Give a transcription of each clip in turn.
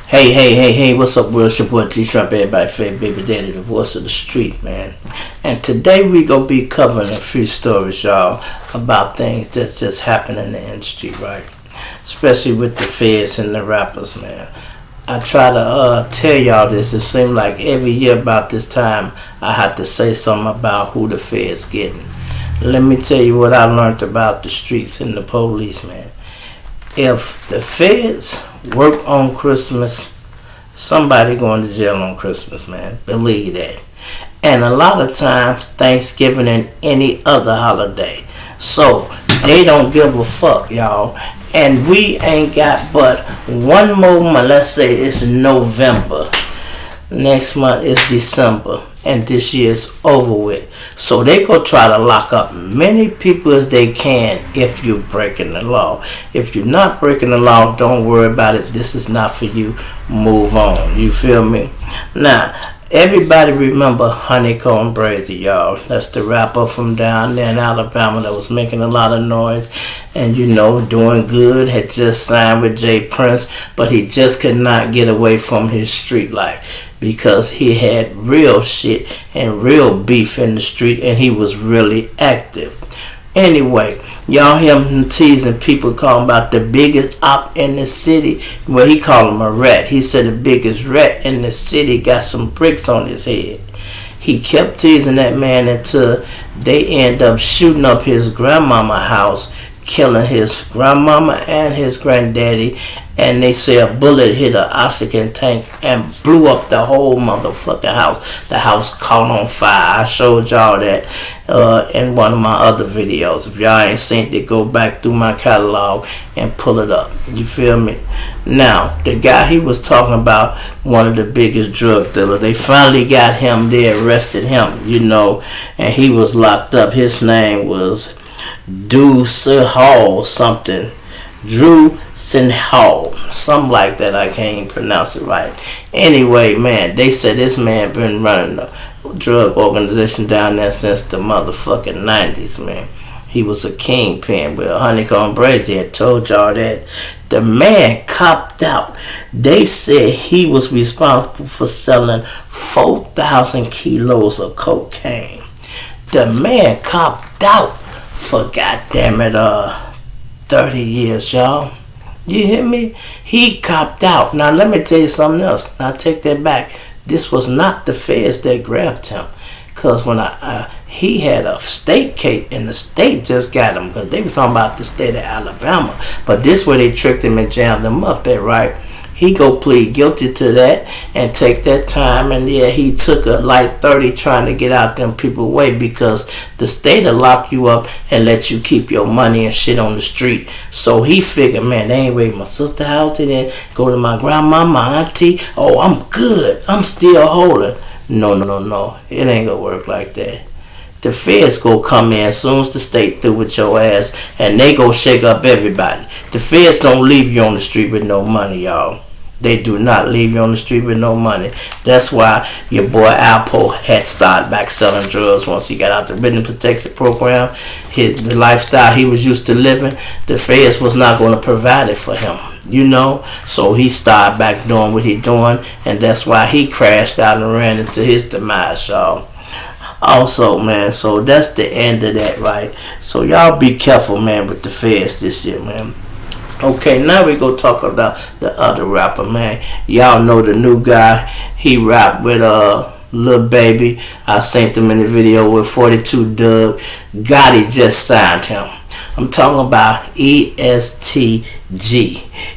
Hey, what's up, world? It's your boy G-Trump, everybody favorite baby daddy, the voice of the street, man. And today we gonna be covering a few stories, y'all, about things that's just happening in the industry, right? Especially with the feds and the rappers, man. I try to tell y'all this. It seems like every year about this time, I have to say something about who the feds getting. Let me tell you what I learned about the streets and the police, man. If the feds work on Christmas, somebody going to jail on Christmas, man. Believe that. And a lot of times, Thanksgiving and any other holiday. So, they don't give a fuck, y'all. And we ain't got but one more month. Let's say it's November. Next month is December. And this year's over with. So they go try to lock up many people as they can if you're breaking the law. If you're not breaking the law, don't worry about it. This is not for you. Move on. You feel me? Now, everybody remember Honeycomb Brazy, y'all. That's the rapper from down there in Alabama that was making a lot of noise and, doing good. Had just signed with Jay Prince, but he just could not get away from his street life because he had real shit and real beef in the street and he was really active. Anyway, y'all hear him teasing people, calling about the biggest op in the city. Well, he called him a rat. He said the biggest rat in the city got some bricks on his head. He kept teasing that man until they end up shooting up his grandmama house, killing his grandmama and his granddaddy. And they say a bullet hit an oxygen tank and blew up the whole motherfucking house. The house caught on fire. I showed y'all that in one of my other videos. If y'all ain't seen it, go back through my catalog and pull it up. You feel me? Now, the guy he was talking about, one of the biggest drug dealers, they finally got him. They arrested him, and he was locked up. His name was Deuce Hall something. Drew Sinhall, something like that. I can't even pronounce it right. Anyway, man, they said this man been running a drug organization down there since the motherfucking 90s, man. He was a kingpin. Well, Honeycomb Brazy had told y'all that the man copped out. They said he was responsible for selling 4,000 kilos of cocaine. The man copped out for, goddamn it, 30 years, y'all. You hear me? He copped out. Now, let me tell you something else. I take that back. This was not the feds that grabbed him. Because when he had a state case, and the state just got him. Because they were talking about the state of Alabama. But this where they tricked him and jammed him up at, right? He go plead guilty to that and take that time. And yeah, he took a light 30 trying to get out them people way because the state will lock you up and let you keep your money and shit on the street. So he figured, man, they ain't raiding my sister house. They didn't go to my grandma, my auntie. Oh, I'm good. I'm still holding. No. It ain't gonna work like that. The feds go come in as soon as the state through with your ass and they go shake up everybody. The feds don't leave you on the street with no money, y'all. They do not leave you on the street with no money. That's why your boy Alpo had started back selling drugs once he got out the written protection program. The lifestyle he was used to living, the feds was not going to provide it for him, So he started back doing what he doing, and that's why he crashed out and ran into his demise, y'all. Also, man, so that's the end of that, right? So y'all be careful, man, with the feds this year, man. Okay, now we go talk about the other rapper, man. Y'all know the new guy. He rapped with Lil Baby. I seen him in the video with 42 Doug. Gotti just signed him. I'm talking about ESTG.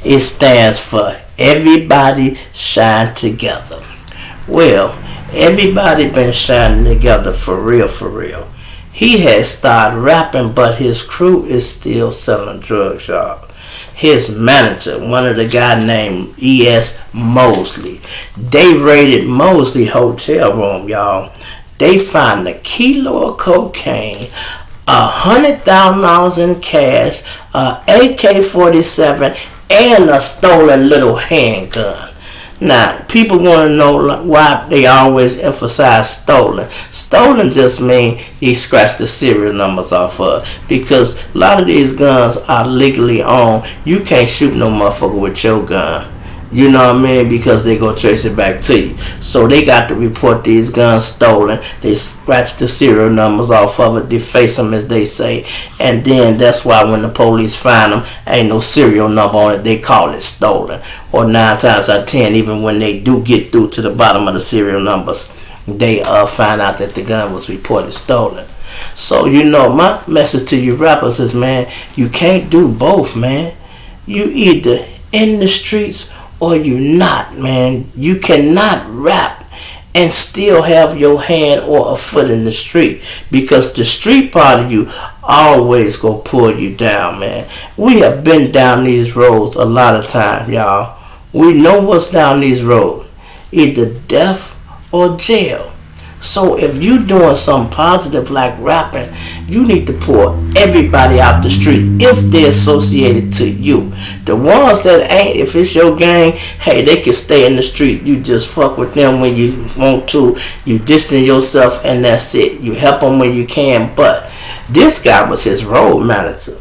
It stands for Everybody Shine Together. Well, everybody been shining together for real. He has started rapping, but his crew is still selling drugs, y'all. His manager, one of the guy named E.S. Mosley. They raided Mosley hotel room, y'all. They found a kilo of cocaine, $100,000 in cash, a AK-47, and a stolen little handgun. Now, people want to know why they always emphasize stolen. Stolen just means he scratched the serial numbers off of. Because a lot of these guns are legally owned. You can't shoot no motherfucker with your gun. You know what I mean? Because they go trace it back to you. So they got to report these guns stolen. They scratch the serial numbers off of it, deface them as they say. And then that's why when the police find them, ain't no serial number on it. They call it stolen. Or 9 times out of 10, even when they do get through to the bottom of the serial numbers, they find out that the gun was reported stolen. So, you know, my message to you rappers is, man, you can't do both, man. You either in the streets or you not, man. You cannot rap and still have your hand or a foot in the street, because the street part of you always go pull you down, man. We have been down these roads a lot of time, y'all. We know what's down these roads, either death or jail. So if you doing something positive like rapping, you need to pull everybody out the street if they're associated to you. The ones that ain't, if it's your gang, hey, they can stay in the street. You just fuck with them when you want to. You distance yourself and that's it. You help them when you can. But this guy was his road manager.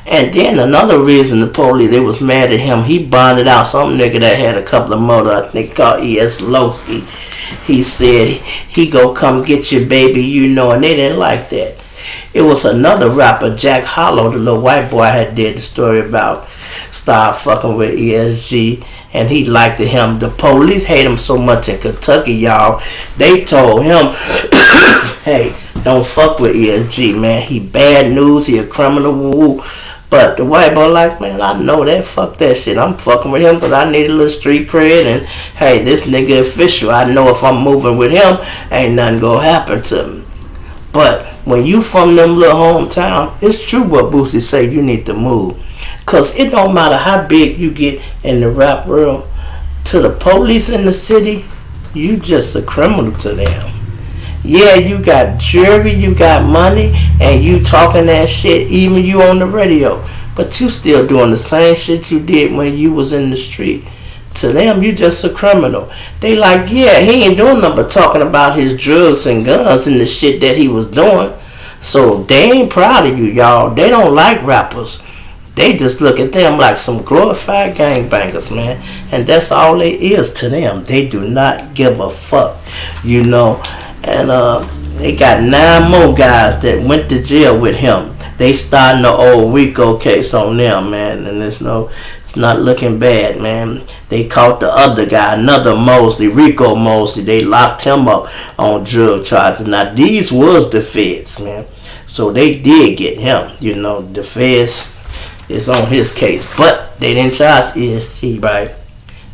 And then another reason the police, they was mad at him, he bonded out some nigga that had a couple of motor, I think called E.S. Lowski. He said he go come get your baby, you know, and they didn't like that. It was another rapper, Jack Hollow, the little white boy I had did the story about, started fucking with ESG, and he liked him. The police hate him so much in Kentucky, y'all. They told him, hey, don't fuck with ESG, man. He bad news, he a criminal, woo. But the white boy like, man, I know that. Fuck that shit. I'm fucking with him because I need a little street cred. And, hey, this nigga official. I know if I'm moving with him, ain't nothing going to happen to me. But when you from them little hometown, it's true what Boosie say, you need to move. Because it don't matter how big you get in the rap world. To the police in the city, you just a criminal to them. Yeah, you got jewelry, you got money, and you talking that shit, even you on the radio. But you still doing the same shit you did when you was in the street. To them, you just a criminal. They like, yeah, he ain't doing nothing but talking about his drugs and guns and the shit that he was doing. So they ain't proud of you, y'all. They don't like rappers. They just look at them like some glorified gangbangers, man. And that's all they is to them. They do not give a fuck, you know. And they got 9 more guys that went to jail with him. They starting the old RICO case on them, man. And it's not looking bad, man. They caught the other guy, another Mosley, Rico Mosley. They locked him up on drug charges. Now, these was the feds, man. So they did get him. You know, the feds is on his case. But they didn't charge ESG, right?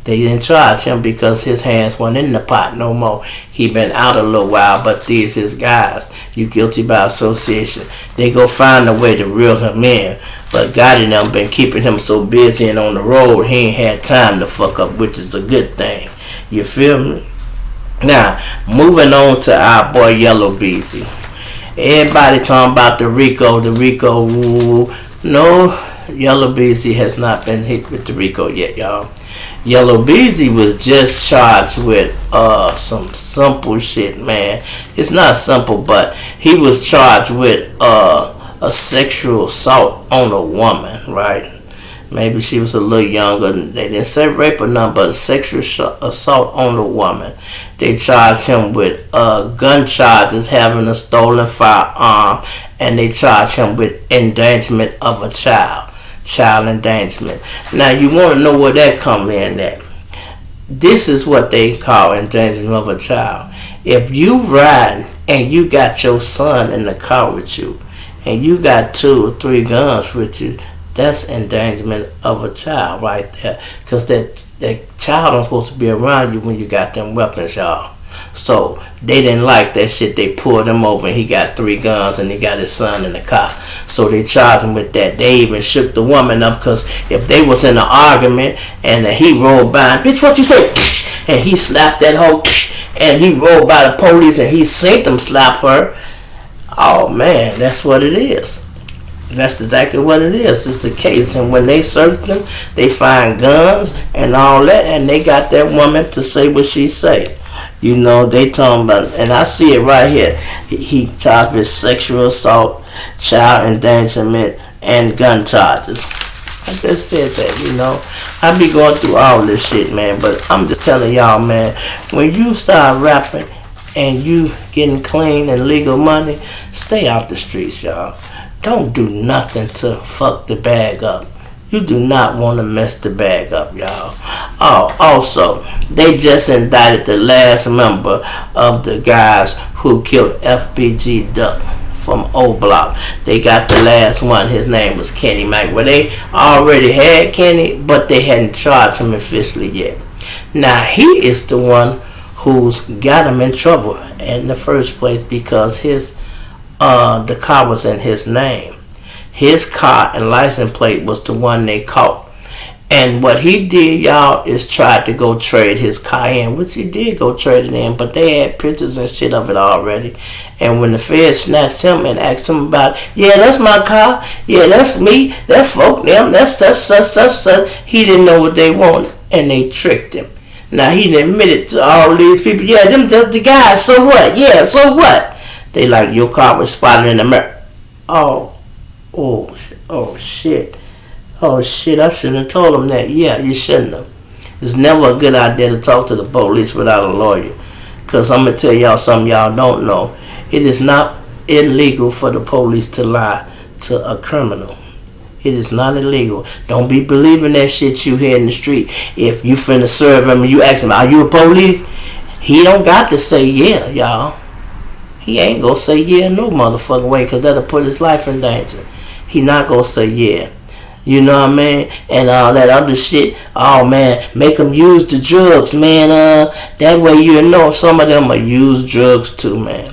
They didn't charge him because his hands weren't in the pot no more. He been out a little while, but these his guys. You guilty by association. They go find a way to reel him in. But God and them been keeping him so busy and on the road, he ain't had time to fuck up, which is a good thing. You feel me? Now, moving on to our boy Yellow Beezy. Everybody talking about the RICO. Woo. No, Yellow Beezy has not been hit with the RICO yet, y'all. Yellow Beezy was just charged with some simple shit, man. It's not simple, but he was charged with a sexual assault on a woman, right? Maybe she was a little younger. They didn't say rape or nothing, but a sexual assault on a woman. They charged him with gun charges, having a stolen firearm, and they charged him with endangerment of a child endangerment. Now, you want to know where that come in at. This is what they call endangerment of a child. If you ride and you got your son in the car with you, and you got 2 or 3 guns with you, that's endangerment of a child right there. Because that child ain't supposed to be around you when you got them weapons, y'all. So they didn't like that shit. They pulled him over and he got 3 guns and he got his son in the car. So they charged him with that. They even shook the woman up, because if they was in an argument and he rolled by, bitch, what you say? And he slapped that hoe, and he rolled by the police and he seen them slap her. Oh man, that's what it is. That's exactly what it is. It's the case. And when they search them, they find guns and all that, and they got that woman to say what she say. You know, they talking about, and I see it right here. He charged with sexual assault, child endangerment, and gun charges. I just said that, you know. I be going through all this shit, man. But I'm just telling y'all, man, when you start rapping and you getting clean and legal money, stay out the streets, y'all. Don't do nothing to fuck the bag up. You do not want to mess the bag up, y'all. Oh, also, they just indicted the last member of the guys who killed FBG Duck from O Block. They got the last one. His name was Kenny Mack. Well, they already had Kenny, but they hadn't charged him officially yet. Now, he is the one who's got him in trouble in the first place because the car was in his name. His car and license plate was the one they caught. And what he did, y'all, is tried to go trade his car in, which he did go trade it in, but they had pictures and shit of it already. And when the feds snatched him and asked him about, yeah, that's my car, yeah, that's me, that's folk them, that's he didn't know what they wanted, and they tricked him. Now, he admitted to all these people, yeah, them just the guys, so what? Yeah, so what? They like, your car was spotted in America. Oh shit, I shouldn't have told him that. Yeah, you shouldn't have. It's never a good idea to talk to the police without a lawyer. Because I'm going to tell y'all something y'all don't know. It is not illegal for the police to lie to a criminal. It is not illegal. Don't be believing that shit you hear in the street. If you finna serve him and you ask him, are you a police? He don't got to say yeah, y'all. He ain't gonna say yeah no motherfucking way, because that'll put his life in danger. He not gonna say yeah. You know what I mean? And all that other shit. Oh man, make them use the drugs, man. That way you know some of them will use drugs too, man.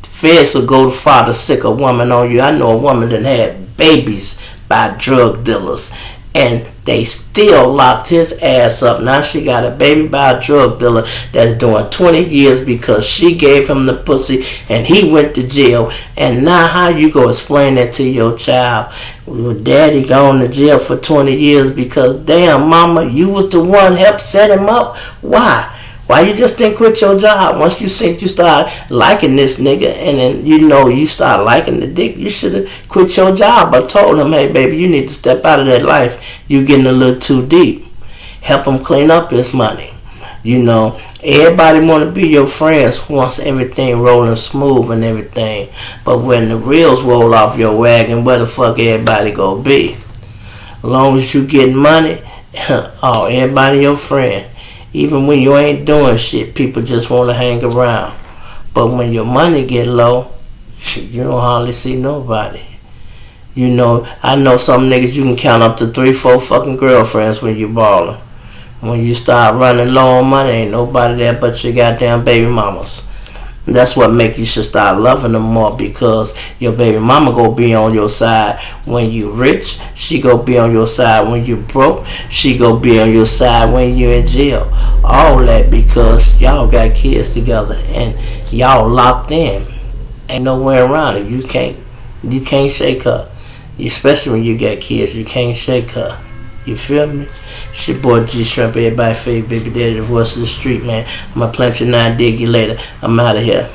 The feds will go to father sick a woman on you. I know a woman that had babies by drug dealers, and they still locked his ass up. Now she got a baby by a drug dealer that's doing 20 years because she gave him the pussy and he went to jail. And now how you gonna explain that to your child? Well, daddy gone to jail for 20 years because damn mama, you was the one helped set him up. Why? Why you just didn't quit your job? Once you think you start liking this nigga and then you start liking the dick, you should have quit your job or told him, hey baby, you need to step out of that life. You getting a little too deep. Help him clean up his money. You know, everybody want to be your friends once everything rolling smooth and everything. But when the wheels roll off your wagon, where the fuck everybody gonna be? As long as you getting money, everybody your friend. Even when you ain't doing shit, people just want to hang around. But when your money get low, you don't hardly see nobody. You know, I know some niggas you can count up to 3-4 fucking girlfriends when you ballin'. When you start running low on money, ain't nobody there but your goddamn baby mamas. And that's what make you should start loving them more, because your baby mama go be on your side when you rich. She go be on your side when you broke. She go be on your side when you in jail. All that because y'all got kids together and y'all locked in. Ain't nowhere around it. You can't shake her. Especially when you got kids, you can't shake her. You feel me? It's your boy G Shrimp, everybody favorite baby daddy, the voice of the street, man. I'ma plant your 9, dig you later. I'm out of here.